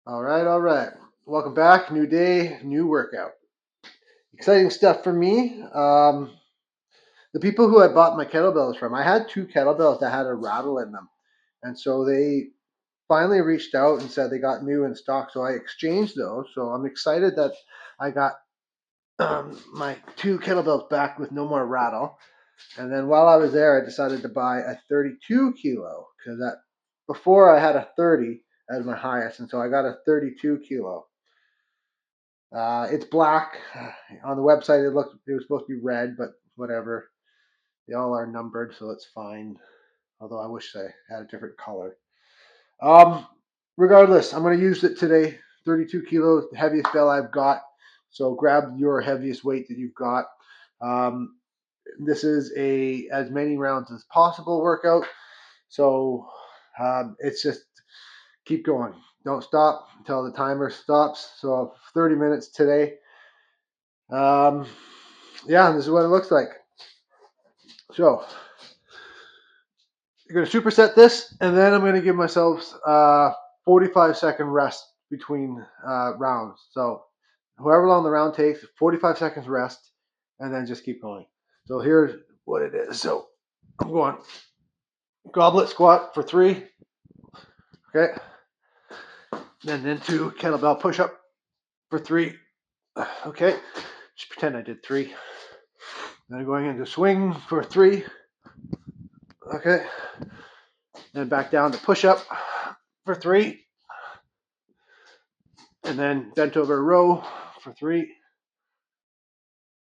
All right. Welcome back. New day, new workout. Exciting stuff for me. The people who I bought my kettlebells from, I had two kettlebells that had a rattle in them. And so they finally reached out and said they got new in stock. So I exchanged those. So I'm excited that I got my two kettlebells back with no more rattle. And then while I was there, I decided to buy a 32 kilo because that before I had a 30 as my highest. And so I got a 32 kilo. It's black. On the website, it was supposed to be red, but whatever. They all are numbered, so it's fine. Although I wish I had a different color. Um, Regardless, I'm going to use it today. 32 kilos, the heaviest bell I've got. So grab your heaviest weight that you've got. Um, this is a as many rounds as possible workout. So it's just keep going. Don't stop until the timer stops. So 30 minutes today. Yeah, this is what it looks like. So you're going to superset this, and then I'm going to give myself 45-second rest between rounds. So however long the round takes, 45 seconds rest, and then just keep going. So here's what it is. So I'm going goblet squat for 3. Okay. And then 2 kettlebell push-up for 3. Okay. Just pretend I did 3. Then going into swing for 3. Okay. Then back down to push-up for 3. And then bent over row for 3.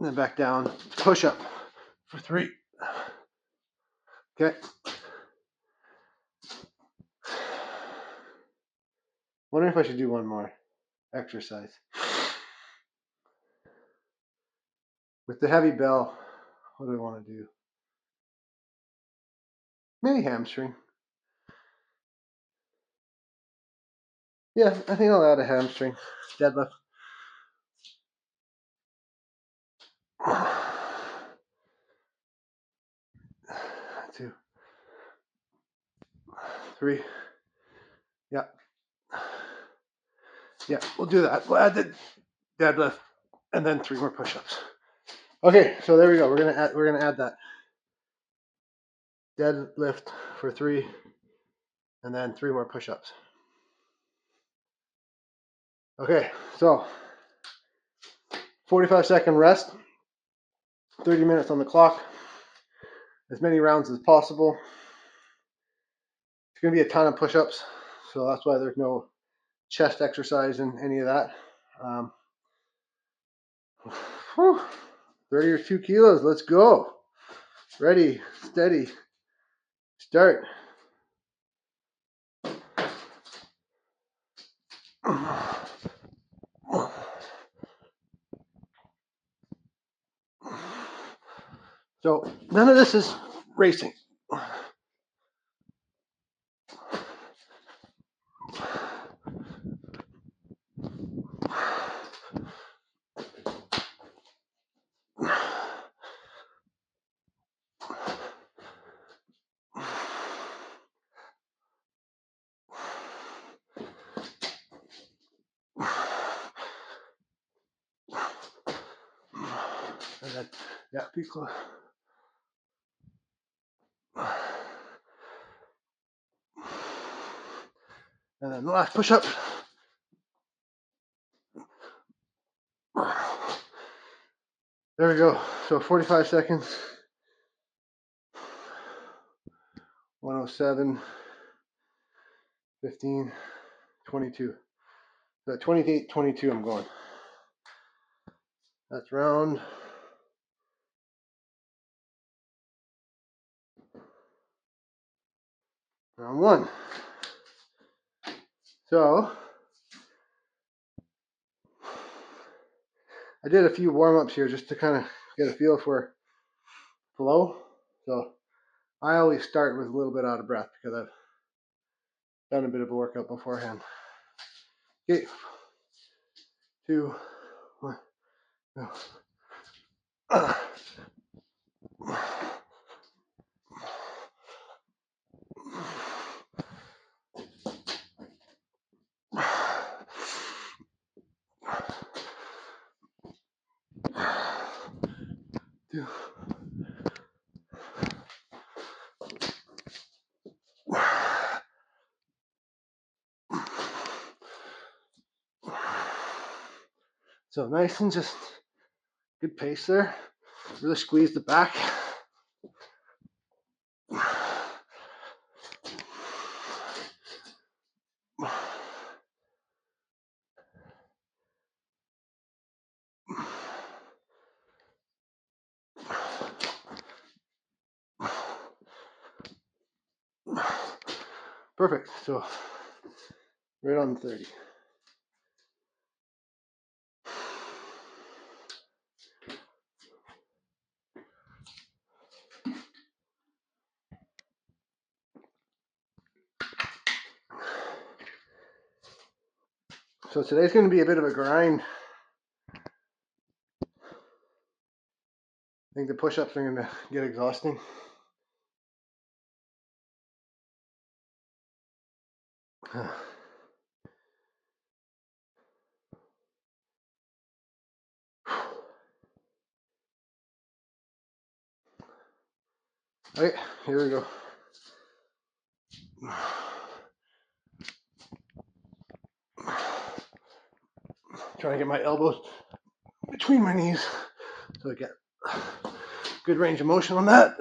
And then back down to push-up for 3. Okay. Wondering if I should do one more exercise. With the heavy bell, what do I want to do? Maybe hamstring. Yeah, I think I'll add a hamstring. Deadlift. 2, 3. Yeah. Yeah, we'll do that. We'll add the deadlift and then 3 more push-ups. Okay, so there we go. We're gonna add that deadlift for 3 and then 3 more push-ups. Okay, so 45-second rest, 30 minutes on the clock, as many rounds as possible. It's going to be a ton of push-ups, so that's why there's no chest exercise in any of that. 32 kilos, let's go. Ready, steady, start. So none of this is racing. And then, yeah, be close. And then the last push up. There we go. So 45 seconds. 107, 15, 22. So 28, 22 I'm going. That's round 1. So I did a few warm-ups here just to kind of get a feel for flow. So I always start with a little bit out of breath because I've done a bit of a workout beforehand. Okay, 2, 1, go. 2. So nice and just good pace there. Really squeeze the back. Perfect. So right on 30. So today's going to be a bit of a grind. I think the push-ups are going to get exhausting. Okay, here we go. Trying to get my elbows between my knees so I get good range of motion on that.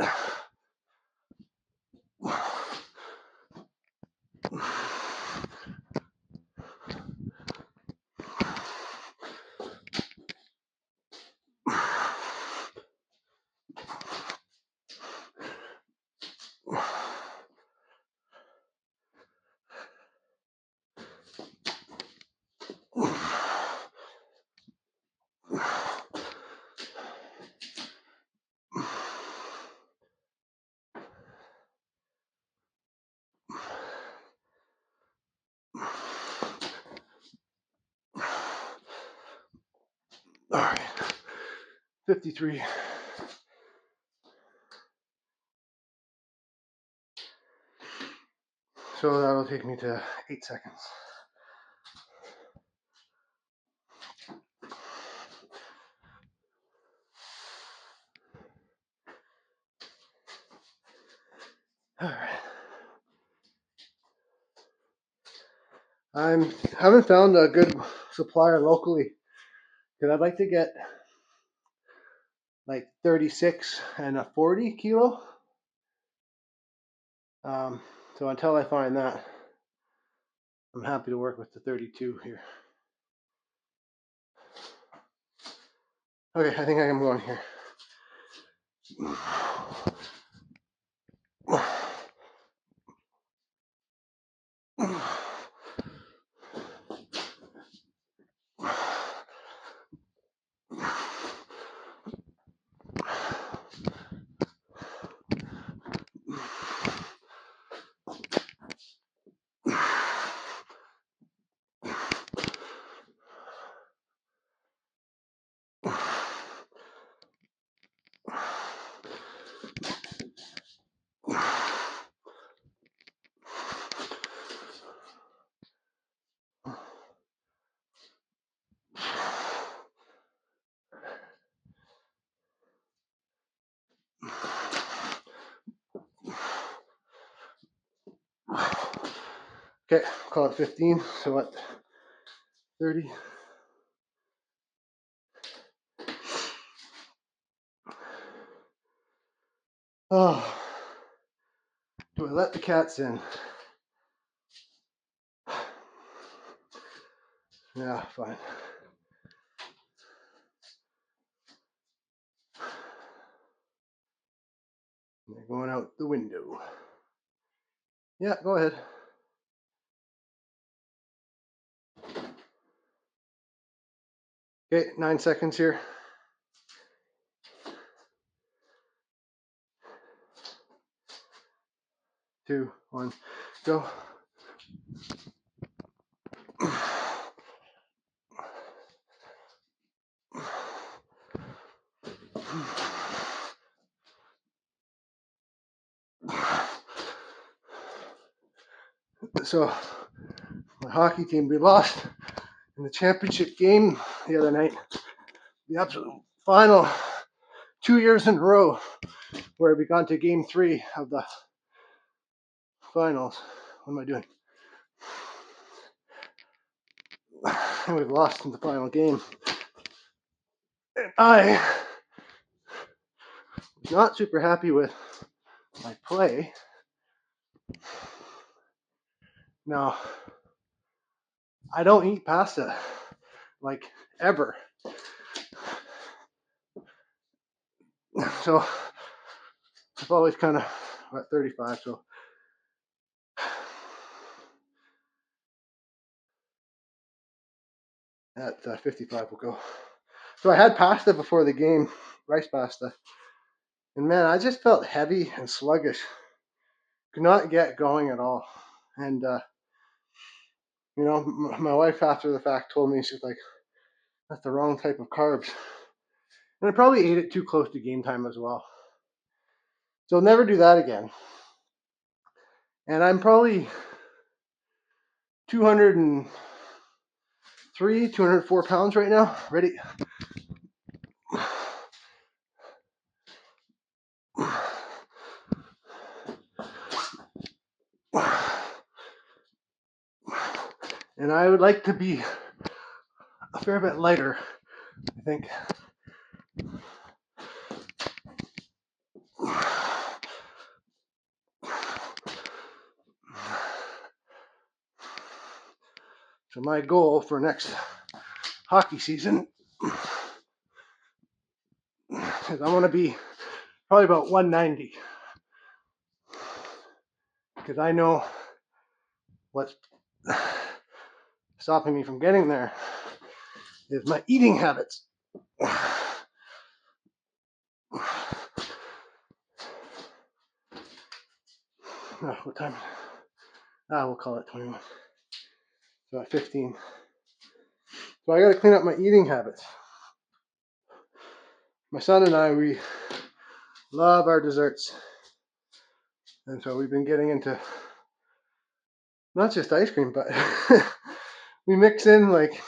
All right, 53. So that'll take me to 8 seconds. All right. I haven't found a good supplier locally because I'd like to get like 36 and a 40 kilo. So until I find that, I'm happy to work with the 32 here. Okay, I think I am going here. Okay, call it 15. So what? 30. Oh, do I let the cats in? Yeah, fine. They're going out the window. Yeah, go ahead. Okay, 9 seconds here. 2, 1, go. So, my hockey team, we lost in the championship game the other night. The absolute final 2 years in a row where we got to game 3 of the finals. What am I doing? And we've lost in the final game. And I was not super happy with my play. Now, I don't eat pasta, like, ever. So I've always kind of at 35, so at 55 we'll go. So I had pasta before the game, rice pasta, and man, I just felt heavy and sluggish. Could not get going at all. And you know, my wife after the fact told me, she's like, "That's the wrong type of carbs." And I probably ate it too close to game time as well. So I'll never do that again. And I'm probably 203, 204 pounds right now. Ready? And I would like to be a fair bit lighter, I think. So my goal for next hockey season is I want to be probably about 190. Because I know what's stopping me from getting there is my eating habits. What time? We'll call it 21. So at 15. So I got to clean up my eating habits. My son and I, we love our desserts. And so we've been getting into not just ice cream, but we mix in like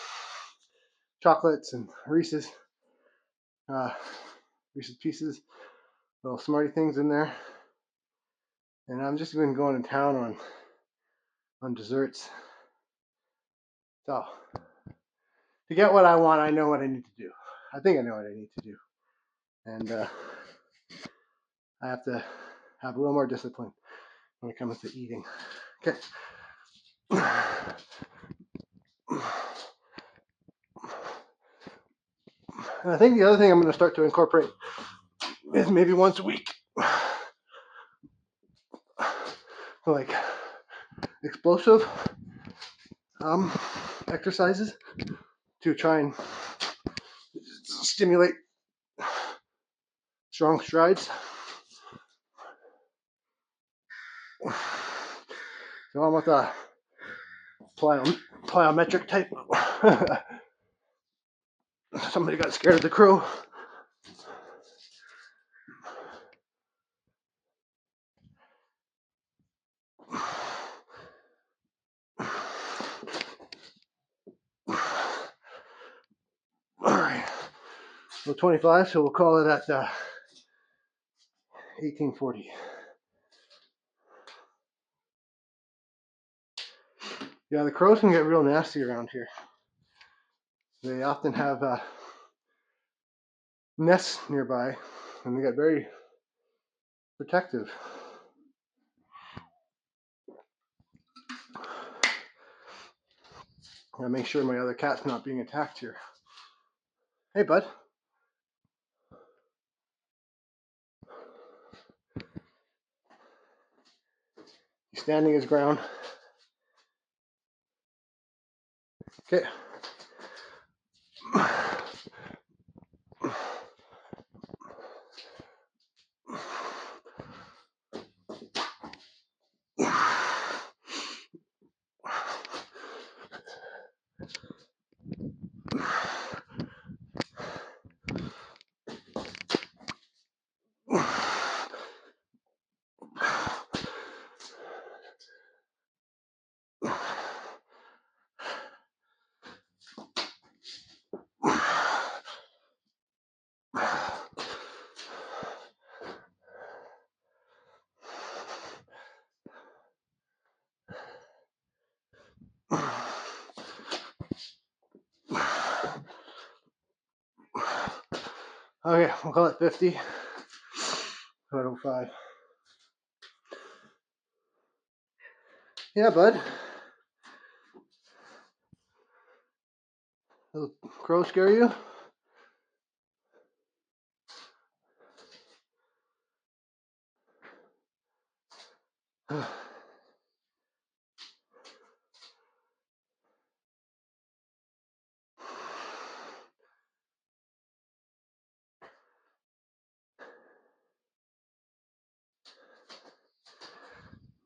chocolates and Reese's Pieces, little Smarty things in there. And I'm just been going to town on desserts. So to get what I want, I know what I need to do. I think I know what I need to do. And I have to have a little more discipline when it comes to eating. Okay. And I think the other thing I'm going to start to incorporate is maybe once a week, like explosive exercises to try and stimulate strong strides. So I'm with a plyometric type. Somebody got scared of the crow. All right. So 25, so we'll call it at 1840. Yeah, the crows can get real nasty around here. They often have nests nearby, and they get very protective. I make sure my other cat's not being attacked here. Hey, bud. He's standing his ground. Okay. Okay, we'll call it 50. 5. Yeah, bud. Little crow scare you?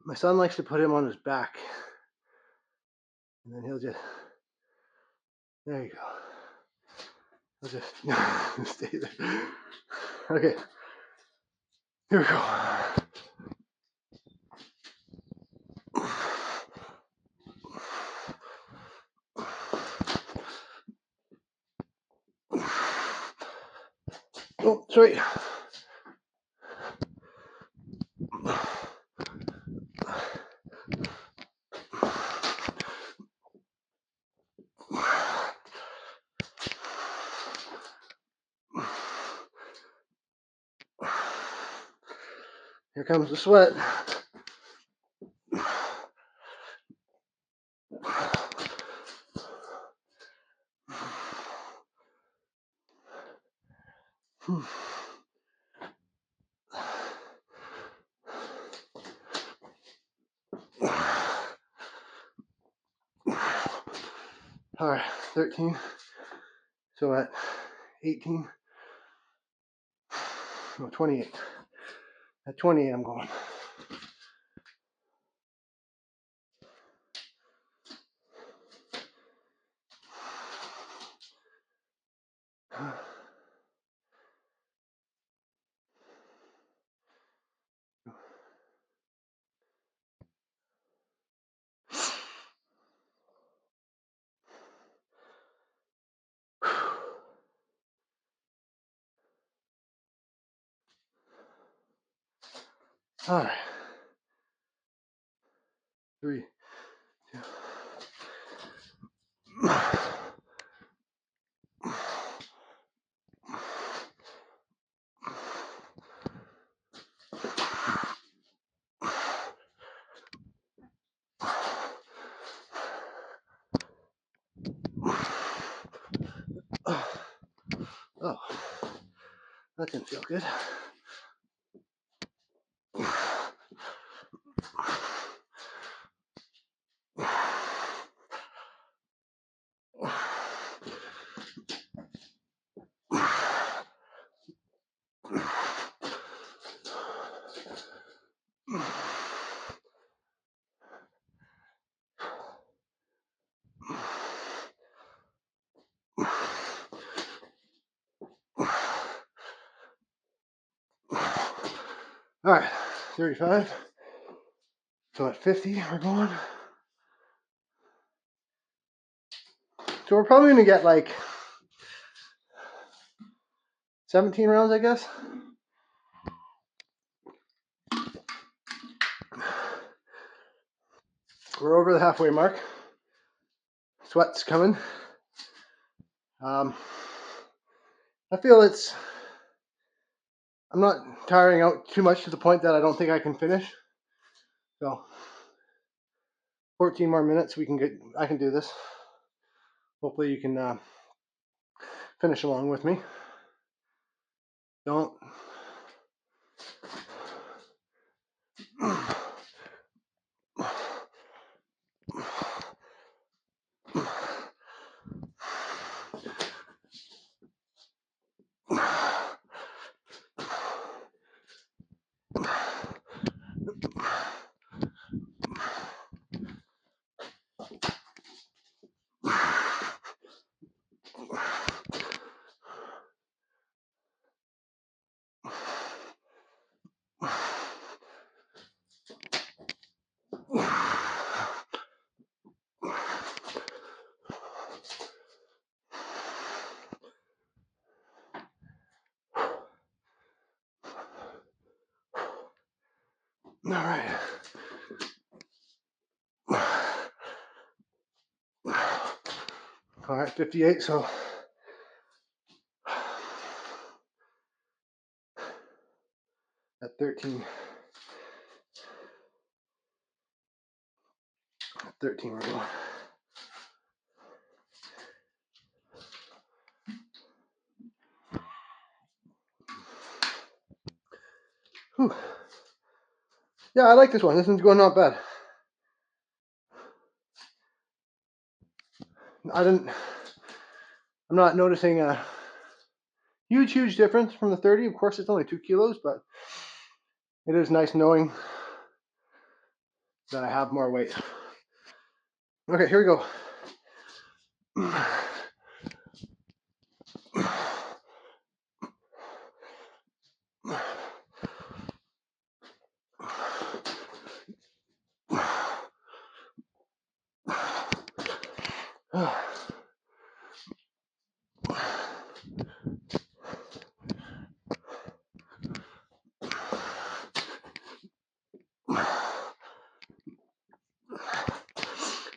My son likes to put him on his back. And then he'll just, there you go. He'll just stay there. Okay, here we go. Oh, sorry. Here comes the sweat. All right, 13. So at 18, no, 28. At 28, I'm going. All right. 3, 2. Oh, that didn't feel good. All right, 35. So at 50, we're going. So we're probably going to get like 17 rounds, I guess. We're over the halfway mark. Sweat's coming. I feel I'm not tiring out too much to the point that I don't think I can finish. So 14 more minutes, I can do this. Hopefully you can finish along with me. Don't. All right. All right, 58. So at 13. 13 we're going. Whew. Yeah, I like this one. This one's going not bad. I'm not noticing a huge difference from the 30. Of course, it's only 2 kilos, but it is nice knowing that I have more weight. Okay, here we go.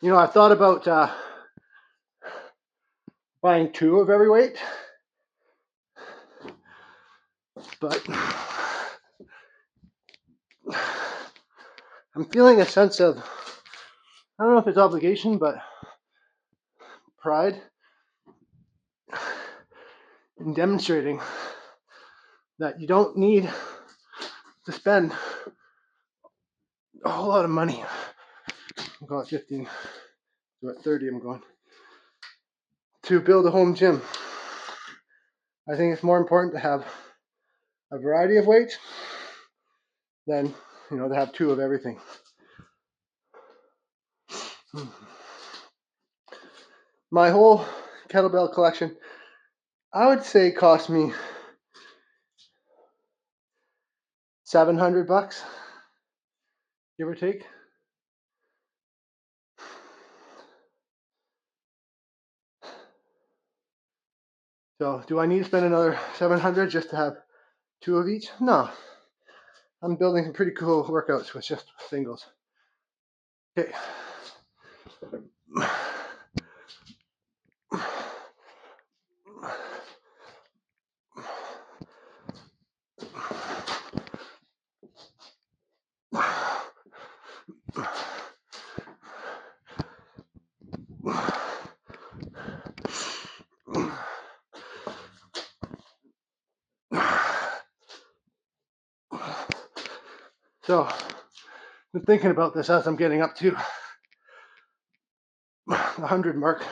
You know, I thought about buying 2 of every weight, but I'm feeling a sense of, I don't know if it's obligation, but pride in demonstrating that you don't need to spend a whole lot of money. I'll call it 15, so at 30 I'm going, to build a home gym. I think it's more important to have a variety of weights than, you know, to have 2 of everything. My whole kettlebell collection, I would say, cost me $700, give or take. So do I need to spend another 700 just to have 2 of each? No. I'm building some pretty cool workouts with just singles. Okay. So, I've been thinking about this as I'm getting up to the 100 mark.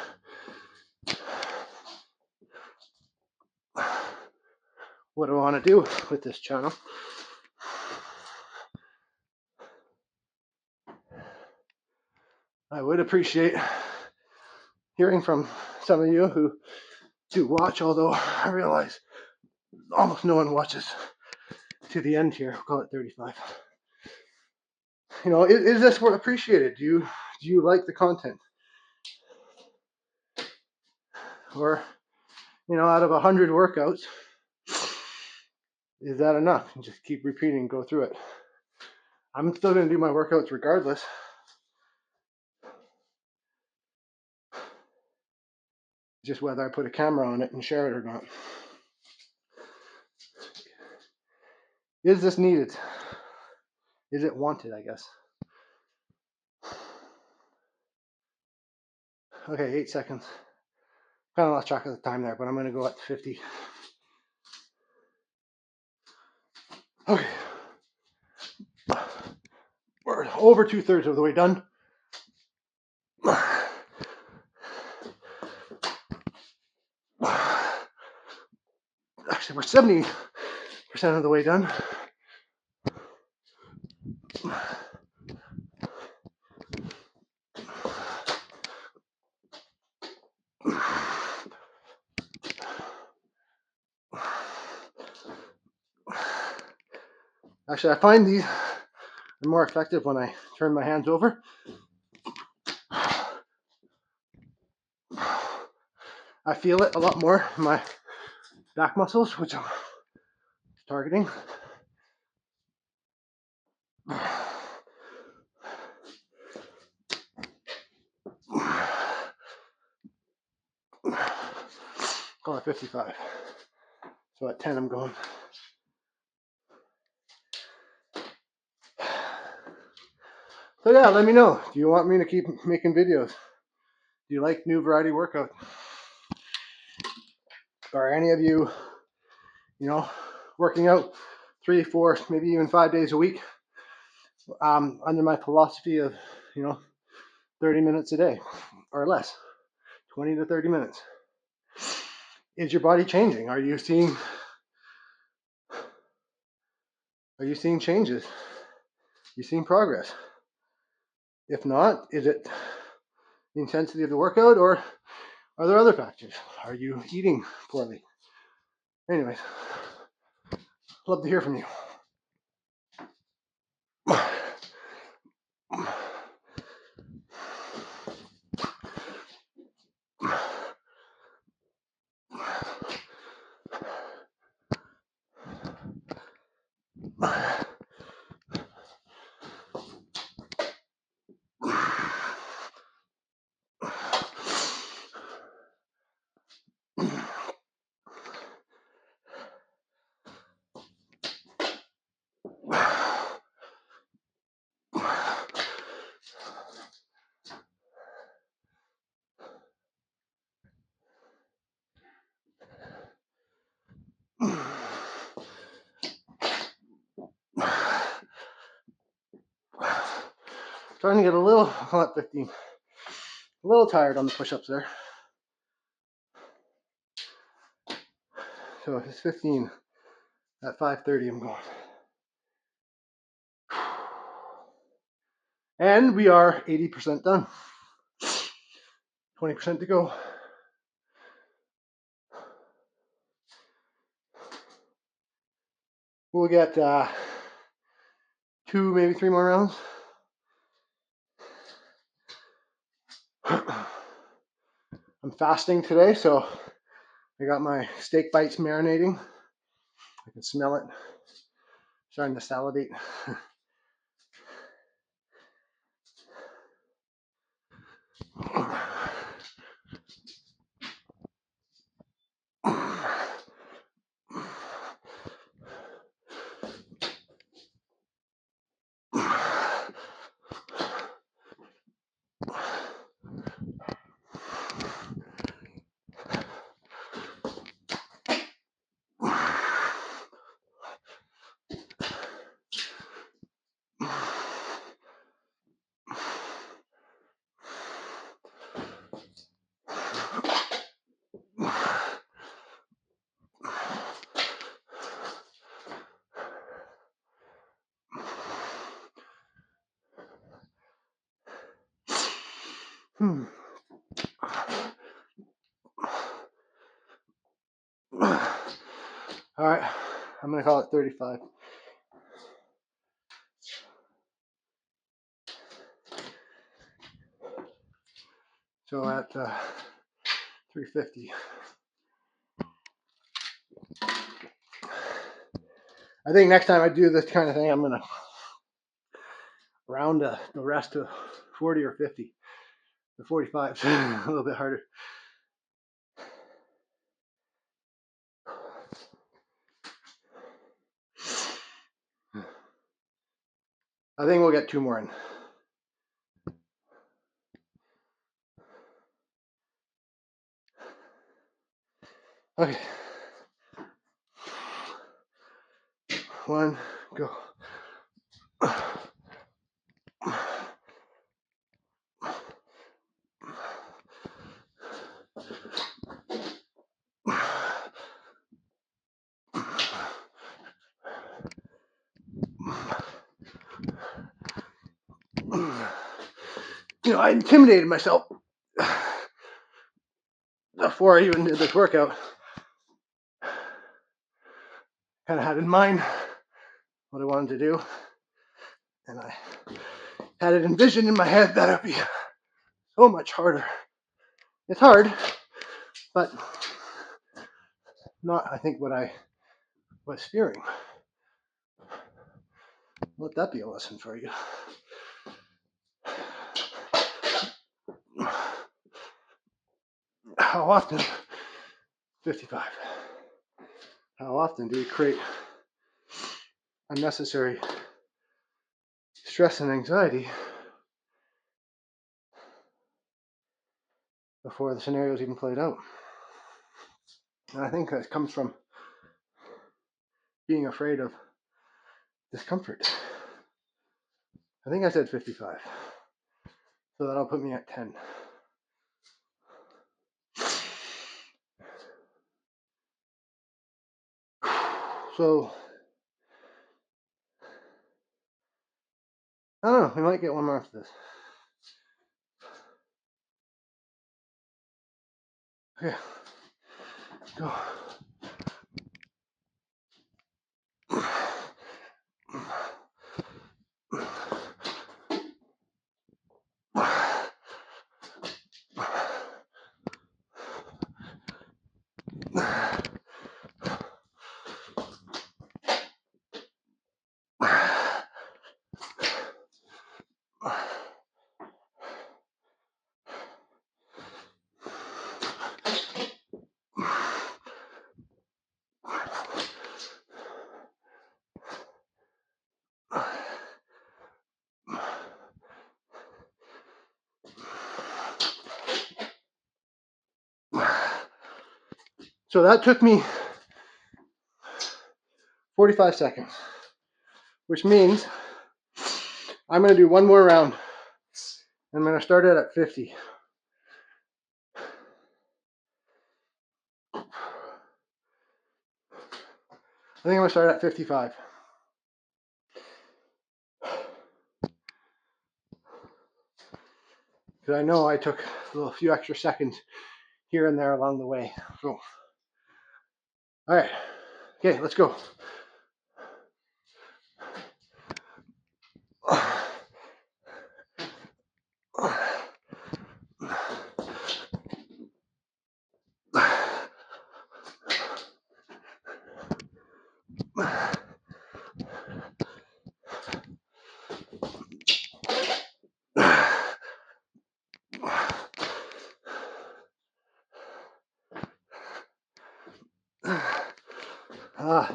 What do I want to do with this channel? I would appreciate hearing from some of you who do watch, although I realize almost no one watches to the end here. We'll call it 35. You know, is this what appreciated? Do you like the content? Or, you know, out of 100 workouts, is that enough? And just keep repeating, go through it. I'm still going to do my workouts regardless. Just whether I put a camera on it and share it or not. Is this needed? Is it wanted, I guess? Okay, 8 seconds. Kind of lost track of the time there, but I'm going to go at 50. Okay. We're over 2/3 of the way done. Actually, we're 70% of the way done. Actually, I find these are more effective when I turn my hands over. I feel it a lot more in my back muscles, which I'm targeting. Call it 55. So at 10 I'm going. yeah, let me know. Do you want me to keep making videos? Do you like new variety workout? Are any of you, working out 3, 4, maybe even 5 days a week, under my philosophy of, 30 minutes a day or less, 20 to 30 minutes? Is your body changing? Are you seeing changes? Are you seeing progress? If not, is it the intensity of the workout, or are there other factors? Are you eating poorly? Anyways, love to hear from you. Starting to get a little, at 15, a little tired on the push-ups there. So if it's 15, at 5:30 I'm going. And we are 80% done. 20% to go. We'll get 2, maybe 3 more rounds. I'm fasting today, so I got my steak bites marinating. I can smell it. Starting to salivate. All right, I'm gonna call it 35. So at 350. I think next time I do this kind of thing, I'm gonna round the rest to 40 or 50. The 45's a little bit harder. I think we'll get 2 more in. Okay. 1, go. I intimidated myself before I even did this workout. Kind of had in mind what I wanted to do, and I had it envisioned in my head that it would be so much harder. It's hard, but not, I think, what I was fearing. Let that be a lesson for you. How often, 55, how often do we create unnecessary stress and anxiety before the scenarios even played out. And I think that comes from being afraid of discomfort. I think I said 55. So that'll put me at 10. So, I don't know, we might get one more after this. Okay, go. So that took me 45 seconds, which means I'm going to do one more round. I'm going to start it at 50. I think I'm going to start at 55. Because I know I took a few extra seconds here and there along the way. So, all right. Okay, let's go.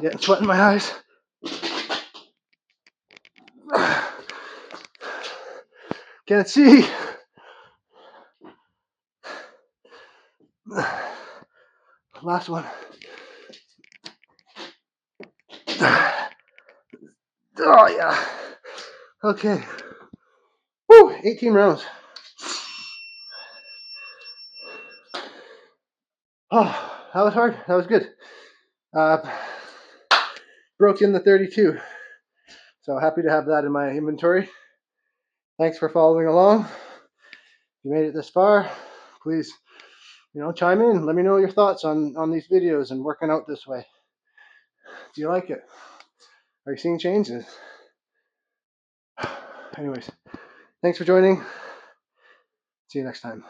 Getting sweat in my eyes. Can't see. Last one. Oh, yeah. Okay. Woo, 18 rounds. Oh, that was hard. That was good. Broke in the 32. So happy to have that in my inventory. Thanks for following along. If you made it this far, please, chime in. Let me know your thoughts on these videos and working out this way. Do you like it? Are you seeing changes? Anyways, thanks for joining. See you next time.